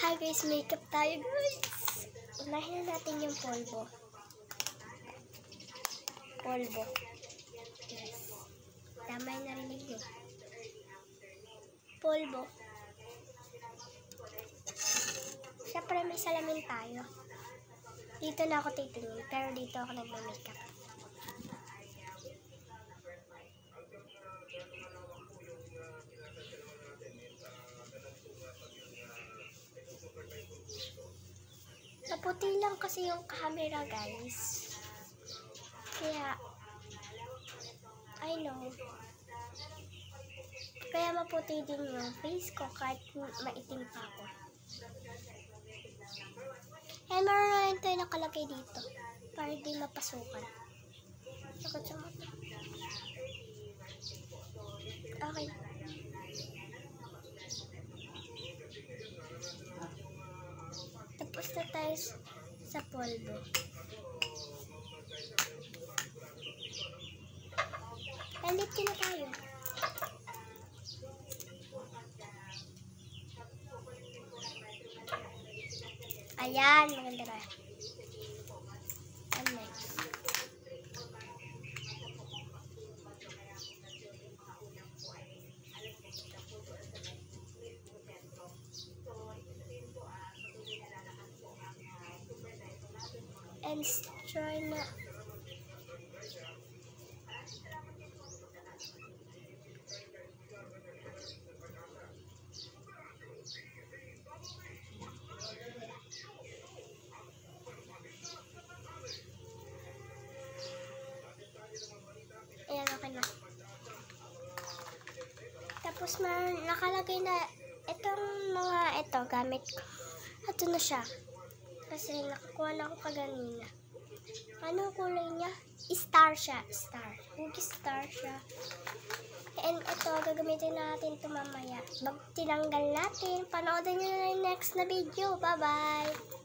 Hi guys, makeup tayo guys. Unahin na natin yung polvo. Polvo. Yes. Tama yung narinig nyo. Polvo. Siyempre may salamin tayo. Dito na ako titingin, pero dito ako nagme-makeup. Maputi lang kasi yung camera guys. Kaya, I know. Kaya maputi din yung face ko kahit maitim pa ako. Eh, meron na rin tayo nakalagay dito para di mapasukan. Sakot sa mata. Okay. Tapos na tayo sa polvo. Nandito na tayo. Ayan, maganda na. And next. And try na. Ayan, okay na. Tapos nakalagay na itong mga ito gamit ko. Ito na siya. Kasi nakakuha na ako kaganina. Ano kulay niya? Star siya. Star. Hindi star siya. And ito, gagamitin natin ito mamaya. Tinanggal natin. Panoorin nyo na yung next na video. Bye-bye!